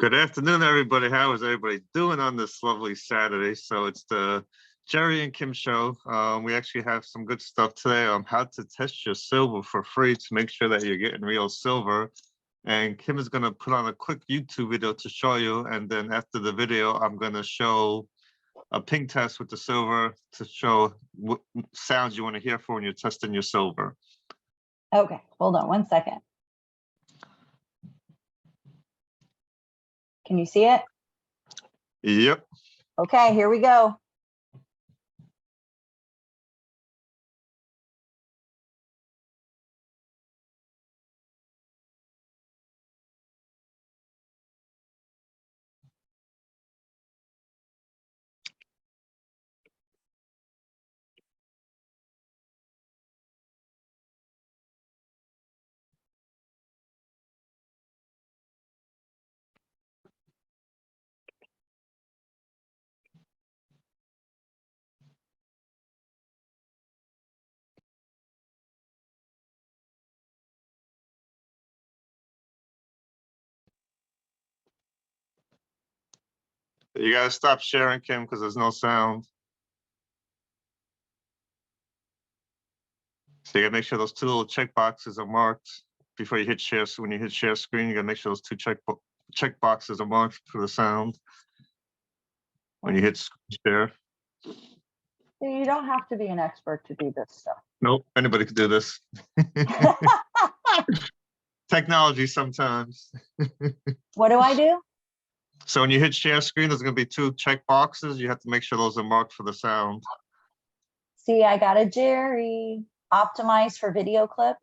Good afternoon, everybody. How is everybody doing on this lovely Saturday? So it's the Jerry and Kim show. We actually have some good stuff today on how to test your silver for free to make sure that you're getting real silver. And Kim is going to put on a quick YouTube video to show you. And then after the video, I'm going to show a ping test with the silver to show what sounds you want to hear for when you're testing your silver. Okay, hold on one second. Can you see it? Yep. Okay, here we go. You got to stop sharing, Kim, because there's no sound. So you gotta make sure those two little check boxes are marked before you hit share. So when you hit share screen, you gotta make sure those two check boxes are marked for the sound when you hit share. You don't have to be an expert to do this stuff. Nope, anybody could do this. Technology sometimes. What do I do? So when you hit share screen, there's gonna be two check boxes. You have to make sure those are marked for the sound. See, I got a Jerry. Optimize for video clip.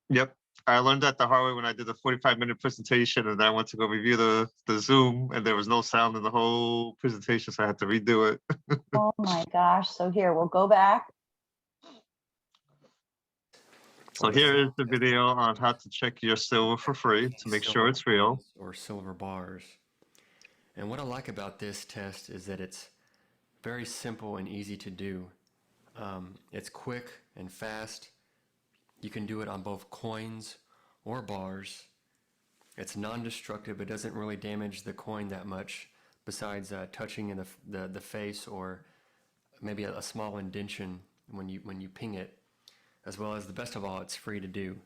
Yep. I learned that the hard way when I did the 45-minute presentation, and I went to go review the Zoom, and there was no sound in the whole presentation, so I had to redo it. Oh my gosh. So here, we'll go back. So here is the video on how to check your silver for free to make sure it's real. Or silver bars. And what I like about this test is that it's very simple and easy to do. It's quick and fast. You can do it on both coins or bars. It's non-destructive. It doesn't really damage the coin that much, besides touching in the face or maybe a small indention when you ping it. As well as, the best of all, it's free to do.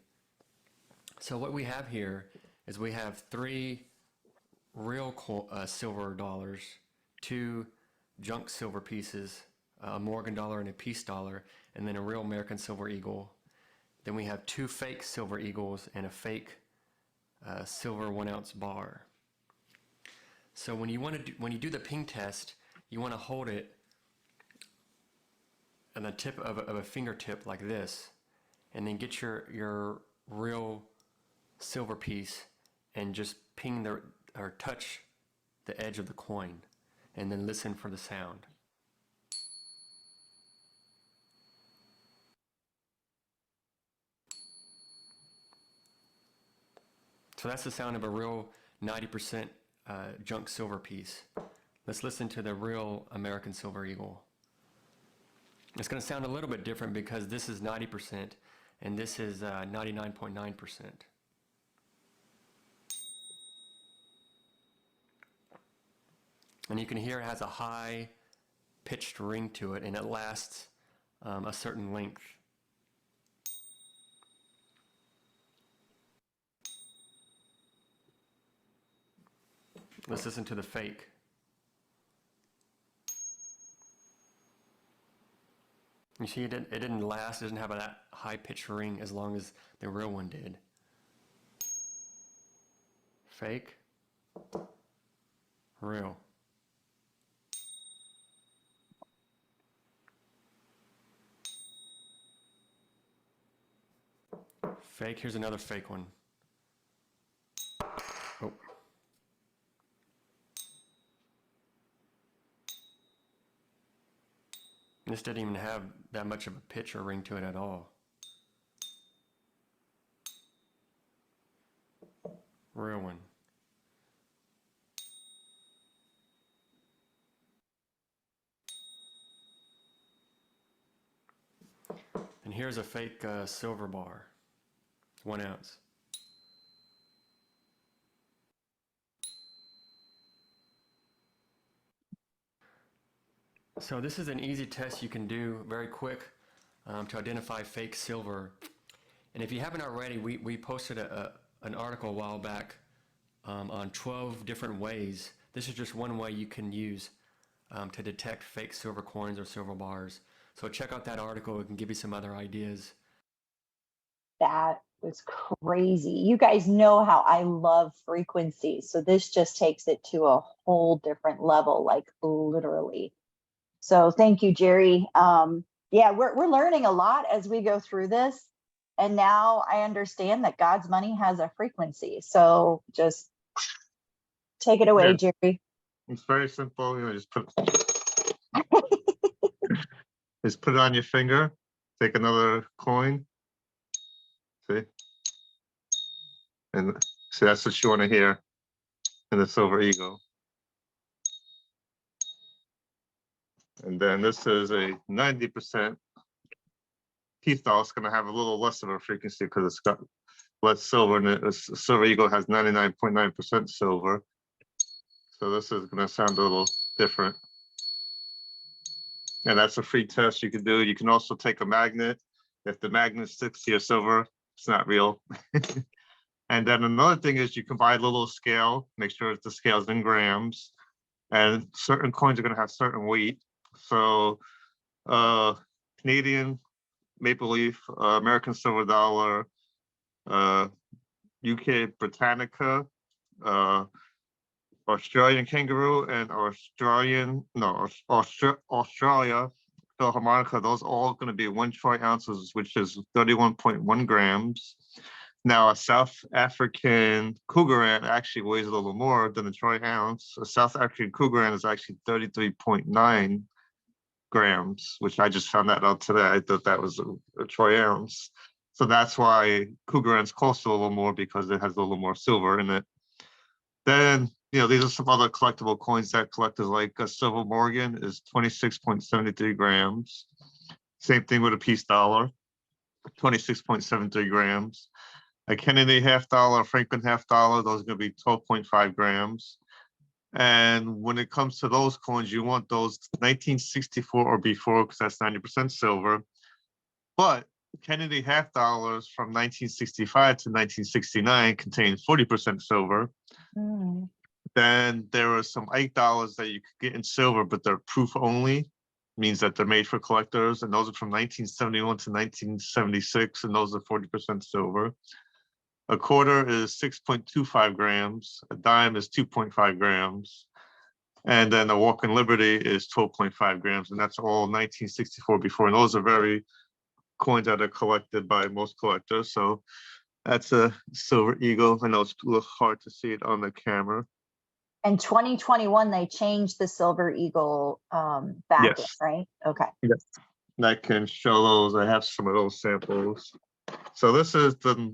So what we have here is we have 3 real silver dollars, 2 junk silver pieces, a Morgan dollar and a peace dollar, and then a real American silver eagle. Then we have 2 fake silver eagles and a fake silver 1-ounce bar. So when you do the ping test, you want to hold it on the tip of a fingertip like this, and then get your real silver piece and just ping or touch the edge of the coin, and then listen for the sound. So that's the sound of a real 90% junk silver piece. Let's listen to the real American silver eagle. It's going to sound a little bit different because this is 90% and this is 99.9%. And you can hear it has a high pitched ring to it, and it lasts a certain length. Let's listen to the fake. You see, it didn't last. It doesn't have that high pitched ring as long as the real one did. Fake. Real. Fake. Here's another fake one. Oh. This didn't even have that much of a pitch or ring to it at all. Real one. And here's a fake silver bar, 1 ounce. So this is an easy test you can do, very quick, to identify fake silver. And if you haven't already, we posted an article a while back on 12 different ways. This is just one way you can use to detect fake silver coins or silver bars. So check out that article. It can give you some other ideas. That was crazy. You guys know how I love frequencies. So this just takes it to a whole different level, like literally. So thank you, Jerry. Yeah, we're learning a lot as we go through this. And now I understand that God's money has a frequency. So just take it away, Yeah, Jerry. it's very simple. Just put it on your finger. Take another coin. See, and see that's what you want to hear in the Silver Eagle. And then this is a 90% Peace Doll. It's going to have a little less of a frequency because it's got less silver in it. Silver Eagle has 99.9% silver. So this is going to sound a little different. And that's a free test you can do. You can also take a magnet. If the magnet sticks to your silver, it's not real. And then another thing is you can buy a little scale, make sure the scale's in grams. And certain coins are going to have certain weight. So Canadian Maple Leaf, American Silver Dollar, UK Britannica, Australian Kangaroo, and Australia Philharmonica. Those are all going to be 1 troy ounces, which is 31.1 grams. Now, a South African Krugerrand actually weighs a little more than a troy ounce. A South African Krugerrand is actually 33.9 grams, which I just found that out today. I thought that was a troy ounce. So that's why Krugerrands cost a little more, because it has a little more silver in it. Then, these are some other collectible coins that collectors like. A Silver Morgan is 26.73 grams. Same thing with a Peace Dollar, 26.73 grams. A Kennedy half dollar, Franklin half dollar, those are going to be 12.5 grams. And when it comes to those coins, you want those 1964 or before, because that's 90% silver. But Kennedy half dollars from 1965 to 1969 contain 40% silver. Mm. Then there are some $8 that you could get in silver, but they're proof only, means that they're made for collectors. And those are from 1971 to 1976, and those are 40% silver. A quarter is 6.25 grams. A dime is 2.5 grams. And then a Walk in Liberty is 12.5 grams. And that's all 1964 before. And those are very coins that are collected by most collectors. So that's a Silver Eagle. I know it's a little hard to see it on the camera. And 2021, they changed the Silver Eagle back, Yes. right? Okay. Yes. I can show those. I have some of those samples. So this is the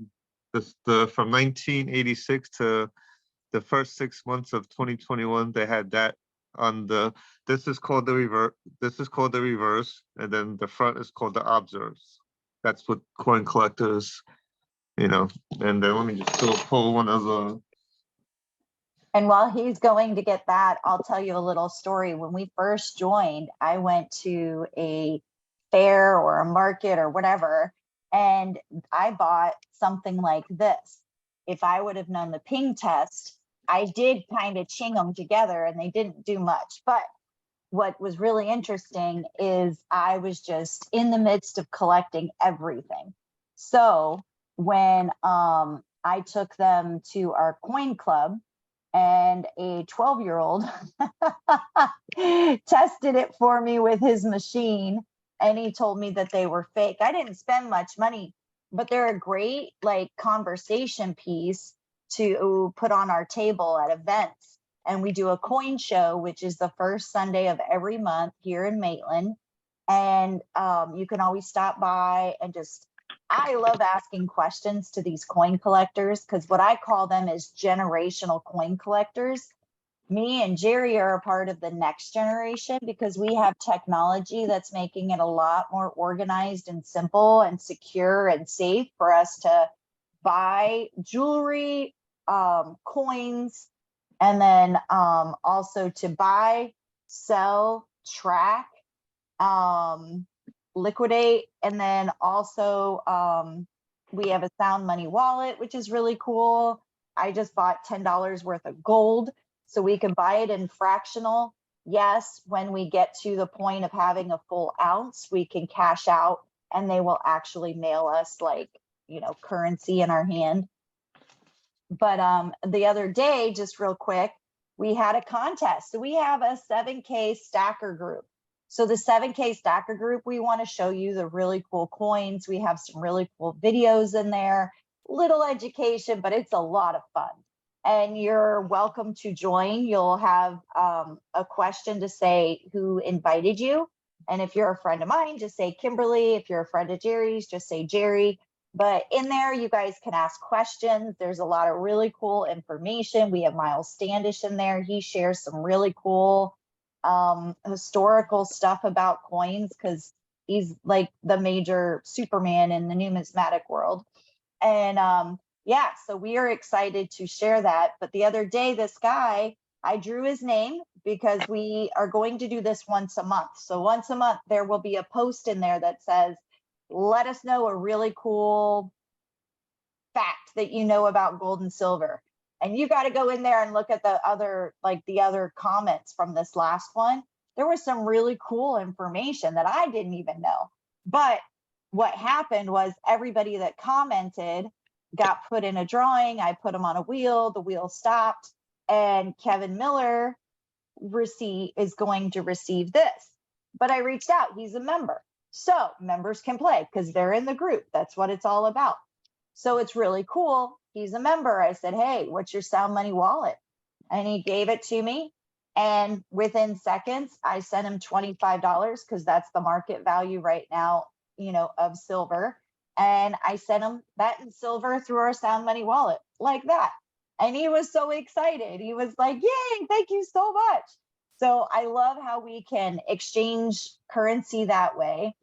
from 1986 to the first 6 months of 2021. They had that on the. This is called the reverse. This is called the reverse, and then the front is called the obverse. That's what coin collectors, And then let me just pull one of the. And while he's going to get that, I'll tell you a little story. When we first joined, I went to a fair or a market or whatever, and I bought something like this. If I would have known the ping test, I did kind of ching them together and they didn't do much. But what was really interesting is I was just in the midst of collecting everything. So when I took them to our coin club, and a 12-year-old tested it for me with his machine, and he told me that they were fake. I didn't spend much money, but they're a great conversation piece to put on our table at events. And we do a coin show, which is the first Sunday of every month here in Maitland. And you can always stop by and I love asking questions to these coin collectors, because what I call them is generational coin collectors. Me and Jerry are a part of the next generation, because we have technology that's making it a lot more organized and simple and secure and safe for us to buy jewelry, coins, and then also to buy, sell, track, liquidate, and then also we have a Sound Money wallet, which is really cool. I just bought $10 worth of gold so we can buy it in fractional. Yes, when we get to the point of having a full ounce, we can cash out and they will actually mail us like, currency in our hand. But the other day, just real quick, we had a contest. So we have a 7K stacker group. So the 7K stacker group, we want to show you the really cool coins. We have some really cool videos in there, little education, but it's a lot of fun. And you're welcome to join. You'll have a question to say who invited you. And if you're a friend of mine, just say Kimberly. If you're a friend of Jerry's, just say Jerry. But in there, you guys can ask questions. There's a lot of really cool information. We have Miles Standish in there. He shares some really cool historical stuff about coins because he's like the major Superman in the numismatic world. And yeah, so we are excited to share that. But the other day, this guy, I drew his name because we are going to do this once a month. So once a month, there will be a post in there that says, let us know a really cool fact that you know about gold and silver. And you got to go in there and look at the other comments from this last one. There was some really cool information that I didn't even know. But what happened was everybody that commented got put in a drawing. I put them on a wheel. The wheel stopped. And Kevin Miller is going to receive this. But I reached out. He's a member. So members can play because they're in the group. That's what it's all about. So it's really cool. He's a member. I said, hey, what's your Sound Money wallet? And he gave it to me. And within seconds, I sent him $25 because that's the market value right now, of silver. And I sent him that in silver through our Sound Money wallet like that. And he was so excited. He was like, yay, thank you so much. So I love how we can exchange currency that way,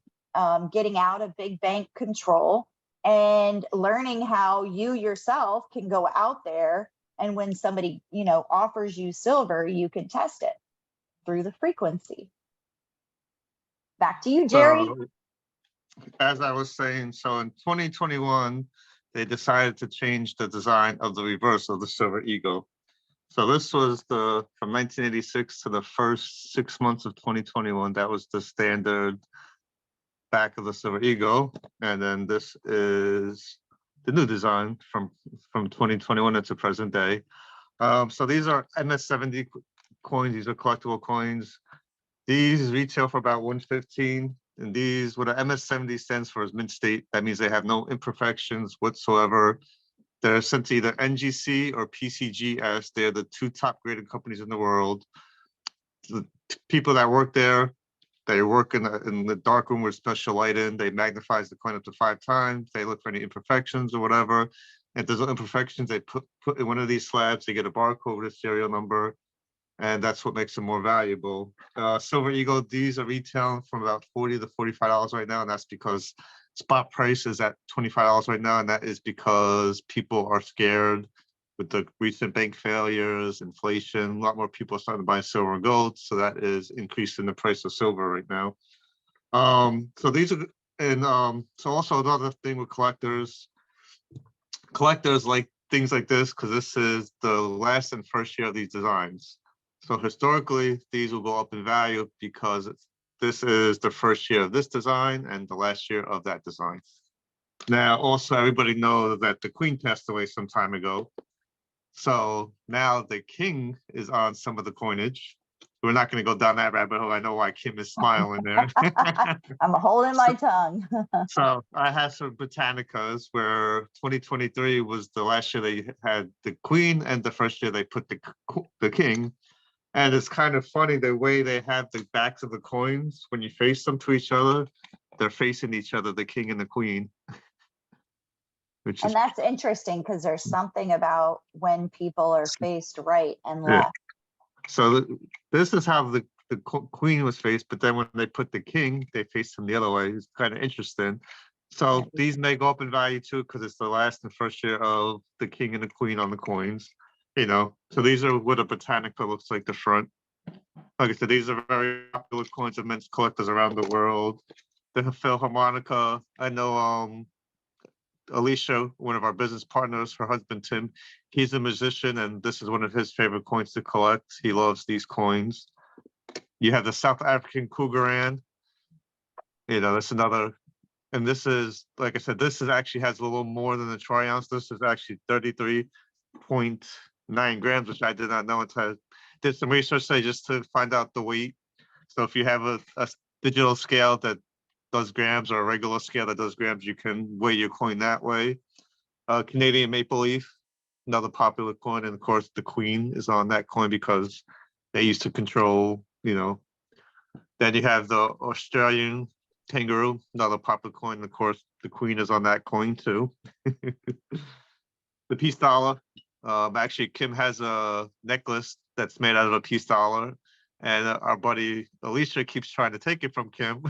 getting out of big bank control and learning how you yourself can go out there. And when somebody, offers you silver, you can test it through the frequency. Back to you, Jerry. So, as I was saying, so in 2021, they decided to change the design of the reverse of the Silver Eagle. So this was from 1986 to the first 6 months of 2021. That was the standard back of the Silver Eagle. And then this is the new design from 2021 to present day. So these are MS70 coins. These are collectible coins. These retail for about $115. And these, what an MS70 stands for is mint state. That means they have no imperfections whatsoever. They're sent to either NGC or PCGS. They're the two top graded companies in the world. The people that work there, they work in the dark room with special lighting. They magnifies the coin up to 5 times. They look for any imperfections or whatever. If there's no imperfections, they put in one of these slabs. They get a barcode with a serial number, and that's what makes them more valuable. Silver Eagle, these are retailing from about $40 to $45 right now, and that's because spot price is at $25 right now, and that is because people are scared with the recent bank failures, inflation. A lot more people are starting to buy silver and gold, so that is increasing the price of silver right now. So these are, and so also another thing with collectors like things like this because this is the last and first year of these designs. So historically, these will go up in value because this is the first year of this design and the last year of that design. Now, also, everybody knows that the Queen passed away some time ago. So now the King is on some of the coinage. We're not going to go down that rabbit hole. I know why Kim is smiling there. I'm holding my tongue. So I have some Britannicas where 2023 was the last year they had the Queen and the first year they put the King. And it's kind of funny the way they have the backs of the coins. When you face them to each other, they're facing each other, the King and the Queen. And that's interesting because there's something about when people are faced right and left. So this is how the Queen was faced, but then when they put the King, they faced him the other way. It's kind of interesting. So these may go up in value too because it's the last and first year of the King and the Queen on the coins. So these are what a Britannica looks like the front. Like I said, these are very popular coins amongst collectors around the world. The Philharmonica, I know Alicia, one of our business partners, her husband Tim, he's a musician and this is one of his favorite coins to collect. He loves these coins. You have the South African Krugerrand. That's another, and this is, like I said, this is actually has a little more than the troy ounce. This is actually 33.9 grams, which I did not know until I did some research today just to find out the weight. So if you have a digital scale that does grams or a regular scale that does grams, you can weigh your coin that way. Canadian Maple Leaf, another popular coin, and of course the Queen is on that coin because they used to control, Then you have the Australian Kangaroo, another popular coin. Of course, the Queen is on that coin too. The peace dollar. Actually, Kim has a necklace that's made out of a peace dollar, and our buddy Alicia keeps trying to take it from Kim.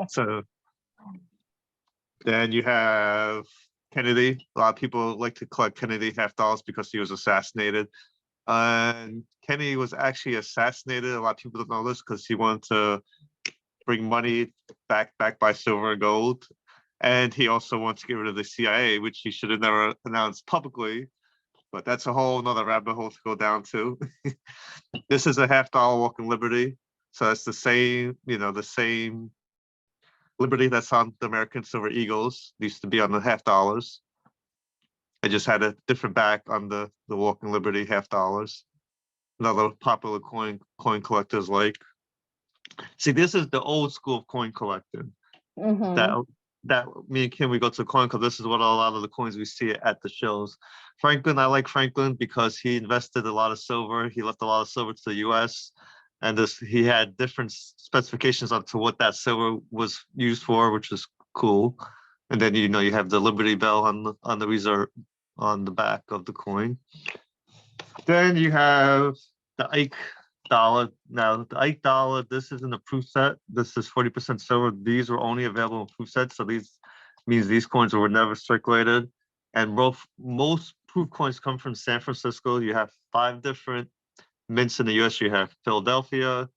So then you have Kennedy. A lot of people like to collect Kennedy half dollars because he was assassinated. And Kennedy was actually assassinated. A lot of people don't know this because he wanted to bring money back by silver and gold. And he also wants to get rid of the CIA, which he should have never announced publicly. But that's a whole nother rabbit hole to go down to. This is a $50 Walking Liberty. So it's the same, the same Liberty that's on the American Silver Eagles. It used to be on the $50. I just had a different back on the Walking Liberty $50. Another popular coin collectors like. See, this is the old school of coin collecting. Mhm. That me and Kim, we go to coin because this is what a lot of the coins we see at the shows. Franklin, I like Franklin because he invested a lot of silver. He left a lot of silver to the U.S. and he had different specifications on to what that silver was used for, which is cool. And then you have the Liberty Bell on the reserve on the back of the coin. Then you have the Ike dollar. Now the Ike dollar, this isn't a proof set. This is 40% silver. These were only available in proof sets, so these means these coins were never circulated. And most proof coins come from San Francisco. You have 5 different mints in the US. You have Philadelphia,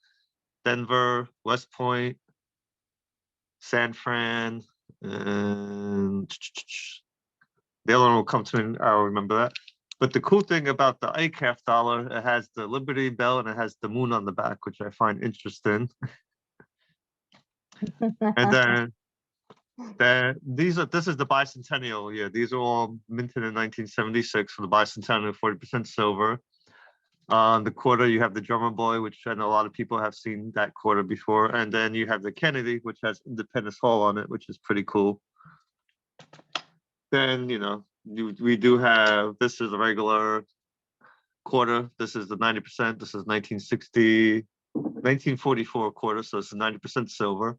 Denver, West Point, San Fran, and the other one will come to me. I'll remember that. But the cool thing about the Ike half dollar, it has the Liberty Bell and it has the moon on the back, which I find interesting. And then this is the bicentennial year. These are all minted in 1976 for the bicentennial, 40% silver. On the quarter, you have the Drummer Boy, which I know a lot of people have seen that quarter before. And then you have the Kennedy, which has Independence Hall on it, which is pretty cool. Then, we do have, this is a regular quarter. This is the 90%. This is 1944 quarter. So it's a 90% silver.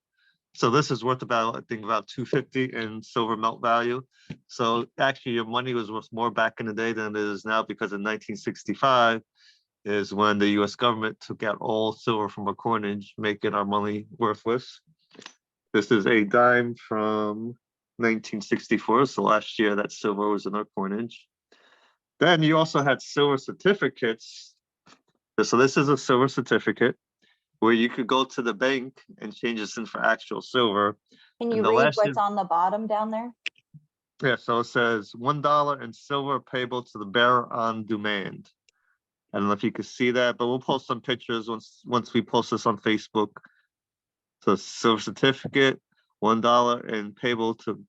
So this is worth about, I think, about $250 in silver melt value. So actually your money was worth more back in the day than it is now, because in 1965 is when the US government took out all silver from our coinage, making our money worthless. This is a dime from 1964. So last year that silver was in our coinage. Then you also had silver certificates. So this is a silver certificate where you could go to the bank and change this in for actual silver. Can And you the read last what's year- on the bottom down there? Yeah, so it says $1 in silver payable to the bearer on demand. I don't know if you can see that, but we'll post some pictures once we post this on Facebook. So silver certificate, $1 and payable to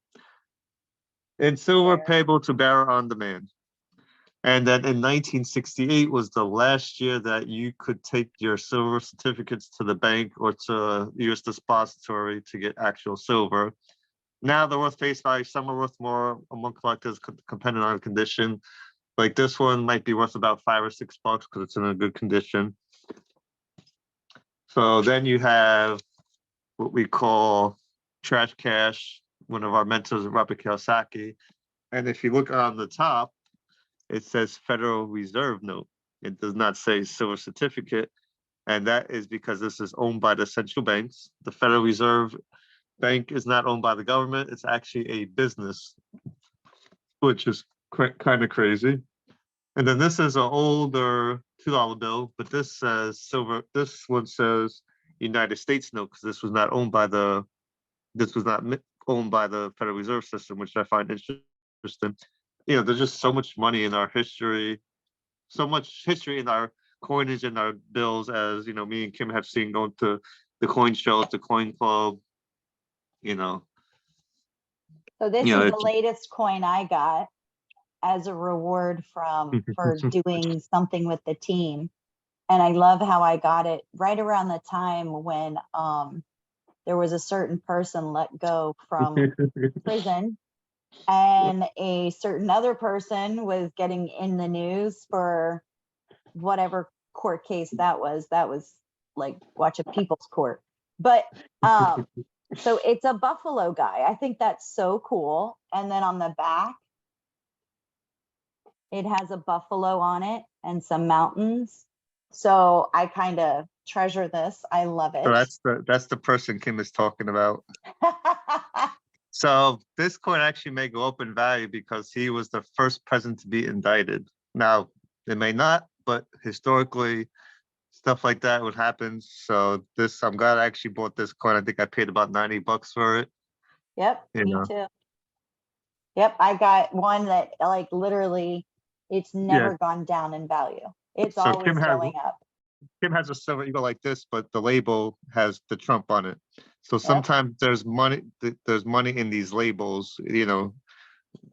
in silver Bearer. payable to bearer on demand. And then in 1968 was the last year that you could take your silver certificates to the bank or to a US depository to get actual silver. Now they're worth face value. Some are worth more among collectors, depending on condition. Like this one might be worth about $5 or $6 because it's in a good condition. So then you have what we call trash cash. One of our mentors, Robert Kiyosaki. And if you look on the top, it says Federal Reserve note. It does not say silver certificate. And that is because this is owned by the central banks. The Federal Reserve Bank is not owned by the government. It's actually a business, which is kind of crazy. And then this is an older $2 bill, but this says silver. This one says United States note because this was not owned by the. This was not owned by the Federal Reserve System, which I find interesting. You know, there's just so much money in our history, so much history in our coinage and our bills, as you know, me and Kim have seen going to the coin show, the coin club. You know, So this you know, is the latest coin I got as a reward for doing something with the team. And I love how I got it right around the time when there was a certain person let go from prison, and a certain other person was getting in the news for whatever court case that was. That was like watch a people's court. But so it's a buffalo guy. I think that's so cool. And then on the back, it has a buffalo on it and some mountains. So I kind of treasure this. I love it. so that's the person Kim is talking about. So this coin actually may go up in value because he was the first president to be indicted. Now, it may not, but historically, stuff like that would happen. So this, I'm glad I actually bought this coin. I think I paid about $90 for it. Yep, You me know. too. Yep, I got one that like literally it's never gone down in value. It's So always going up. Kim has a silver eagle like this, but the label has the Trump on it. So sometimes there's money in these labels, you know,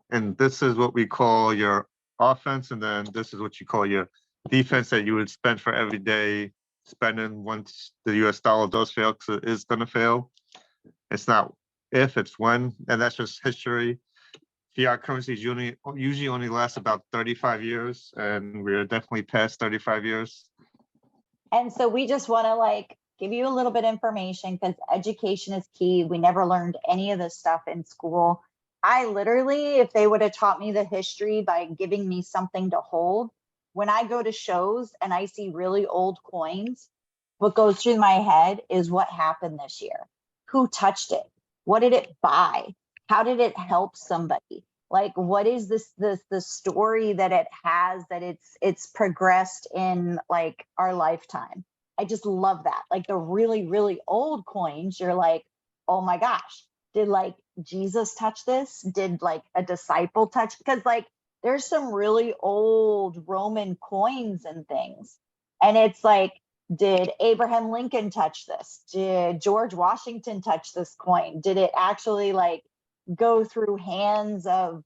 and this is what we call your offense, and then this is what you call your defense that you would spend for every day spending once the US dollar does fail, because it is going to fail. It's not if, it's when, and that's just history. Fiat currencies usually only last about 35 years, and we're definitely past 35 years. And so we just want to like give you a little bit of information because education is key. We never learned any of this stuff in school. I literally, if they would have taught me the history by giving me something to hold, when I go to shows and I see really old coins, what goes through my head is what happened this year. Who touched it? What did it buy? How did it help somebody? Like, what is the story that it has, that it's progressed in like our lifetime? I just love that. Like the really, really old coins, you're like, oh my gosh, did like Jesus touch this? Did like a disciple touch? Because like there's some really old Roman coins and things. And it's like, did Abraham Lincoln touch this? Did George Washington touch this coin? Did it actually like go through hands of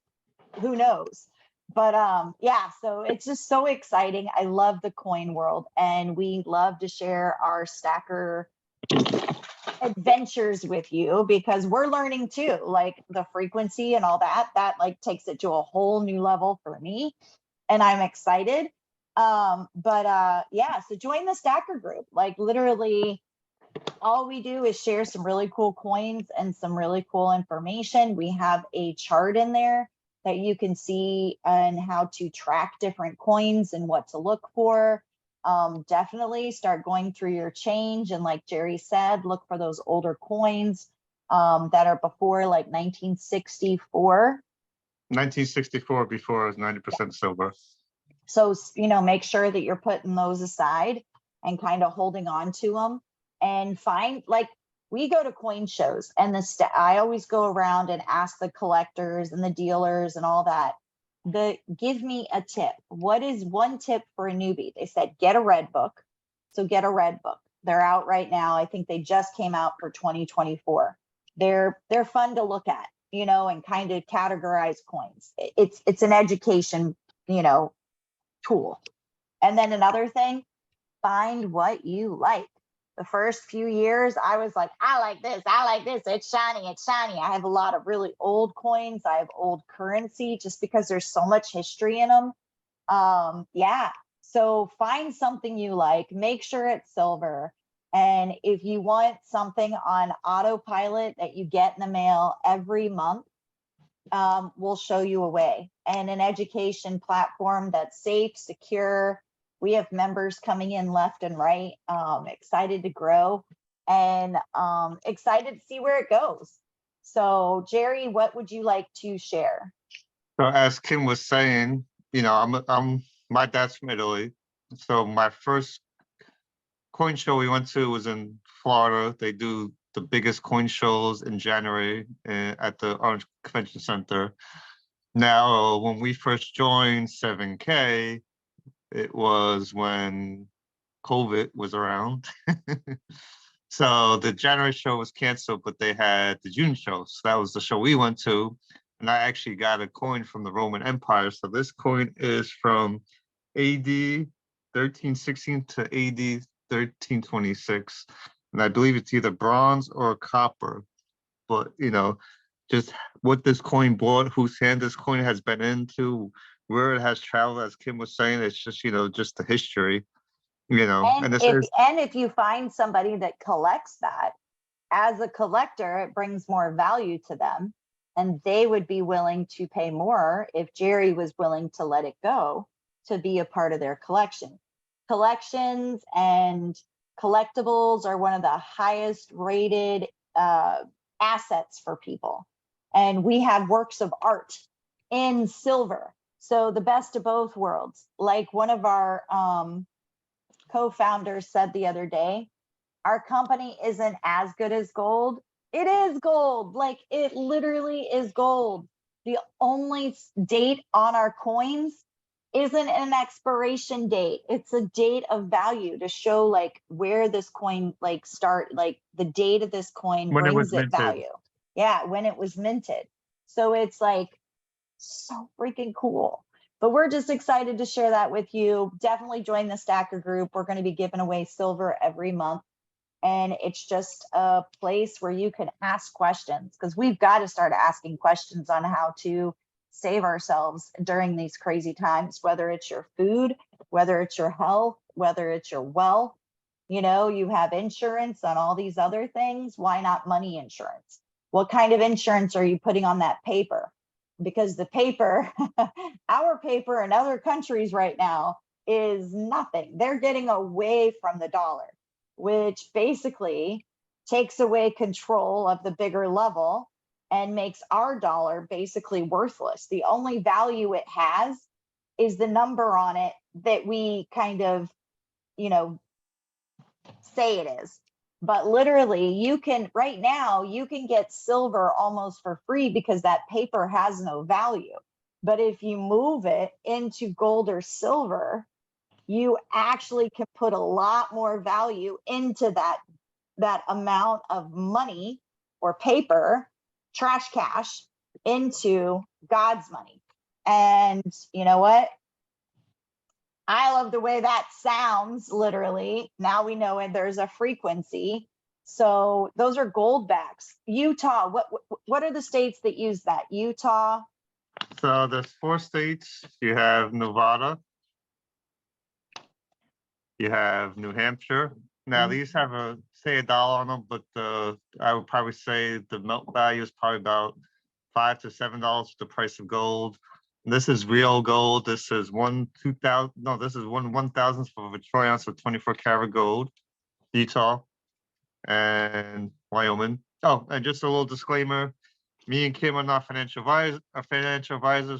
who knows? But yeah, so it's just so exciting. I love the coin world, and we love to share our stacker adventures with you because we're learning too, like the frequency and all that like takes it to a whole new level for me, and I'm excited. But yeah, so join the stacker group. Like literally all we do is share some really cool coins and some really cool information. We have a chart in there that you can see and how to track different coins and what to look for. Definitely start going through your change. And like Jerry said, look for those older coins that are before like 1964. 1964 before it was 90% silver. So, you know, make sure that you're putting those aside and kind of holding on to them. And find, like, we go to coin shows and I always go around and ask the collectors and the dealers and all that, give me a tip. What is one tip for a newbie? They said, get a red book. So get a red book. They're out right now. I think they just came out for 2024. They're fun to look at, you know, and kind of categorize coins. It's an education, you know, tool. And then another thing, find what you like. The first few years, I was like, I like this. It's shiny. It's shiny. I have a lot of really old coins. I have old currency just because there's so much history in them. Yeah. So find something you like. Make sure it's silver. And if you want something on autopilot that you get in the mail every month, we'll show you a way. And an education platform that's safe, secure. We have members coming in left and right, excited to grow and excited to see where it goes. So Jerry, what would you like to share? So as Kim was saying, you know, my dad's from Italy. So my first coin show we went to was in Florida. They do the biggest coin shows in January at the Orange Convention Center. Now, when we first joined 7K, it was when COVID was around. So the January show was canceled, but they had the June show. So that was the show we went to. And I actually got a coin from the Roman Empire. So this coin is from AD 1316 to AD 1326. And I believe it's either bronze or copper. But, just what this coin bought, whose hand this coin has been into, where it has traveled, as Kim was saying, it's just, just the history, and And this if is, and if you find somebody that collects that, as a collector, it brings more value to them, and they would be willing to pay more if Jerry was willing to let it go to be a part of their collection. Collections and collectibles are one of the highest rated assets for people. And we have works of art in silver. So the best of both worlds. Like one of our co-founders said the other day, our company isn't as good as gold. It is gold. Like it literally is gold. The only date on our coins isn't an expiration date. It's a date of value to show like where this coin like the date of this coin when it was brings it minted. value. Yeah, when it was minted. So it's like so freaking cool. But we're just excited to share that with you. Definitely join the Stacker group. We're going to be giving away silver every month. And it's just a place where you can ask questions, because we've got to start asking questions on how to save ourselves during these crazy times, whether it's your food, whether it's your health, whether it's your wealth. You have insurance on all these other things. Why not money insurance? What kind of insurance are you putting on that paper? Because the paper, our paper in other countries right now is nothing. They're getting away from the dollar, which basically takes away control of the bigger level and makes our dollar basically worthless. The only value it has is the number on it that we kind of, say it is. But literally, right now, you can get silver almost for free because that paper has no value. But if you move it into gold or silver, you actually can put a lot more value into that amount of money or paper, trash cash, into God's money. And you know what? I love the way that sounds, literally. Now we know there's a frequency. So those are gold backs. Utah, what are the states that use that? Utah? So there's 4 states. You have Nevada, you have New Hampshire. Now these have say $1 on them, but I would probably say the melt value is probably about $5 to $7 the price of gold. This is real gold. This is this is 1/1000th of a troy ounce of 24 karat gold. Utah and Wyoming. Oh, and just a little disclaimer. Me and Kim are not financial advisors.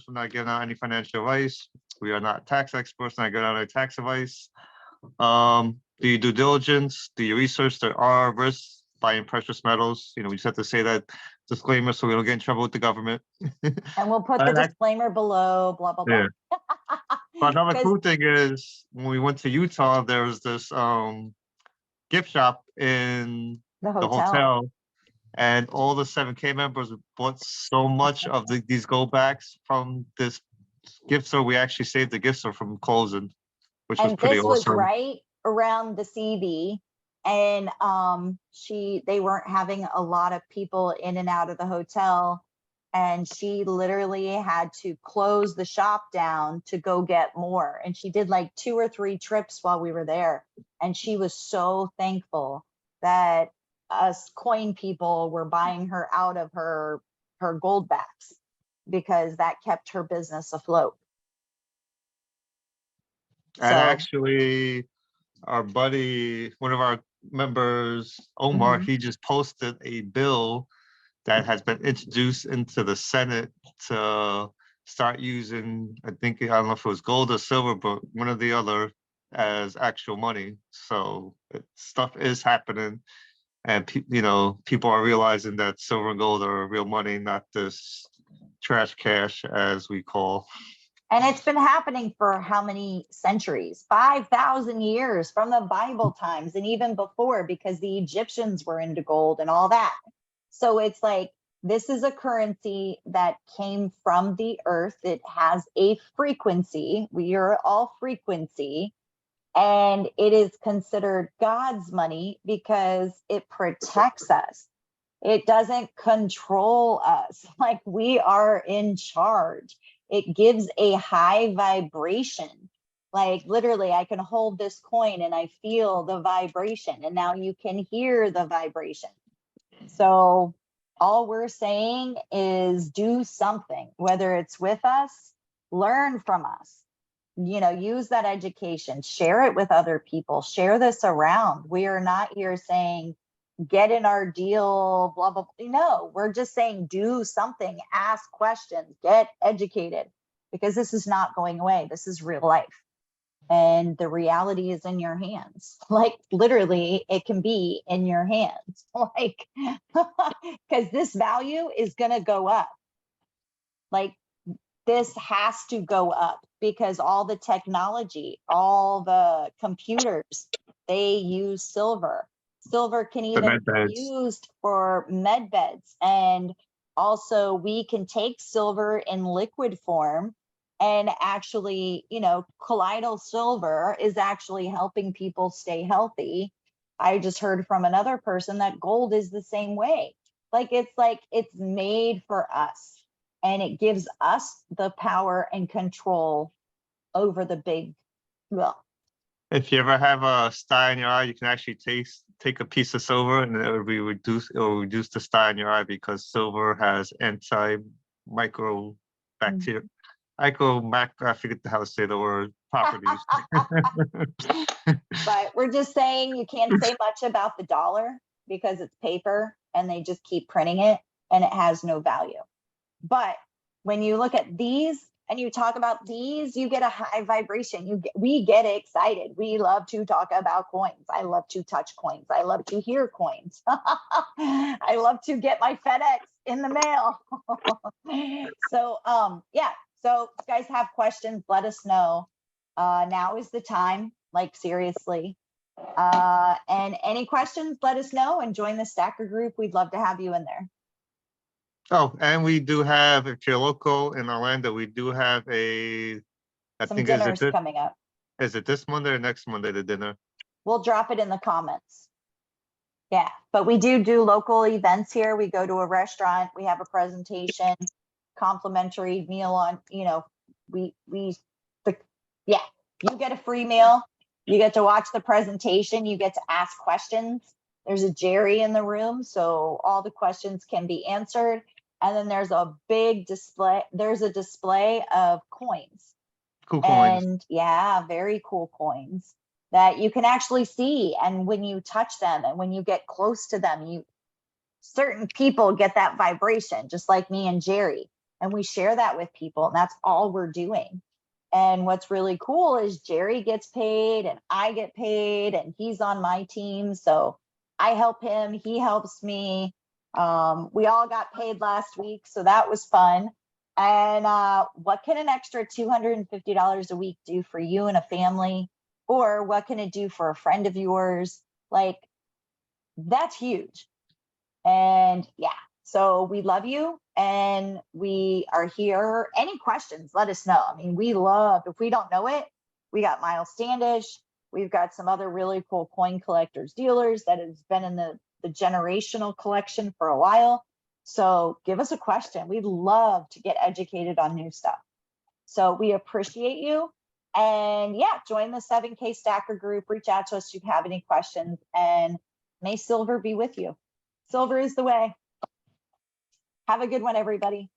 We're not giving out any financial advice. We are not tax experts, not giving out any tax advice. Do your due diligence, do your research. There are risks buying precious metals. We just have to say that disclaimer so we don't get in trouble with the government. And we'll put the disclaimer below, blah, blah, blah. Yeah. But another cool thing is when we went to Utah, there was this gift shop in the the hotel, and all the 7K members bought so much of these gold backs from this gift store. We actually saved the gift store from closing, which was pretty awesome. This was right around the CB, and they weren't having a lot of people in and out of the hotel, and she literally had to close the shop down to go get more. And she did like 2 or 3 trips while we were there, and she was so thankful that us coin people were buying her out of her gold backs, because that kept her business afloat. And actually, our buddy, one of our members, Omar, he just posted a bill that has been introduced into the Senate to start using, I think, I don't know if it was gold or silver, but one or the other as actual money. So stuff is happening, and people are realizing that silver and gold are real money, not this trash cash as we call. And it's been happening for how many centuries? 5,000 years from the Bible times and even before, because the Egyptians were into gold and all that. So it's like, this is a currency that came from the earth. It has a frequency. We are all frequency. And it is considered God's money because it protects us. It doesn't control us. Like, we are in charge. It gives a high vibration. Like, literally, I can hold this coin and I feel the vibration, and now you can hear the vibration. So all we're saying is do something, whether it's with us, learn from us, use that education, share it with other people, share this around. We are not here saying, get in our deal, blah, blah, blah. No, we're just saying do something, ask questions, get educated, because this is not going away. This is real life. And the reality is in your hands. Like, literally, it can be in your hands. Like, because this value is going to go up. Like, this has to go up because all the technology, all the computers, they use silver. Silver can even be used for med beds. And also, we can take silver in liquid form, and actually, colloidal silver is actually helping people stay healthy. I just heard from another person that gold is the same way. Like, it's made for us, and it gives us the power and control over the big, well, If you ever have a sty in your eye, you can actually take a piece of silver, and it will reduce the sty in your eye, because silver has antimicrobial bacteria. I forget how to say the word, properties. But we're just saying you can't say much about the dollar because it's paper and they just keep printing it and it has no value. But when you look at these and you talk about these, you get a high vibration. We get excited. We love to talk about coins. I love to touch coins. I love to hear coins. I love to get my FedEx in the mail. So yeah. So if you guys have questions, let us know. Now is the time, like, seriously. And any questions, let us know and join the Stacker group. We'd love to have you in there. Oh, and we do have, if you're local in Orlando, we do have Some dinners coming up. Is it this Monday or next Monday, the dinner? We'll drop it in the comments. Yeah, but we do local events here. We go to a restaurant, we have a presentation, complimentary meal on, yeah, you get a free meal. You get to watch the presentation. You get to ask questions. There's a Jerry in the room, so all the questions can be answered. And then there's a big display. There's a display of coins. Cool coins. And yeah, very cool coins that you can actually see. And when you touch them and when you get close to them, certain people get that vibration, just like me and Jerry. And we share that with people, and that's all we're doing. And what's really cool is Jerry gets paid and I get paid, and he's on my team. So I help him, he helps me. We all got paid last week, so that was fun. And what can an extra $250 a week do for you and a family? Or what can it do for a friend of yours? Like, that's huge. And yeah, so we love you and we are here. Any questions, let us know. I mean, we love, if we don't know it, we got Miles Standish. We've got some other really cool coin collectors, dealers that has been in the generational collection for a while. So give us a question. We'd love to get educated on new stuff. So we appreciate you. And yeah, join the 7K Stacker group. Reach out to us if you have any questions. And may silver be with you. Silver is the way. Have a good one, everybody.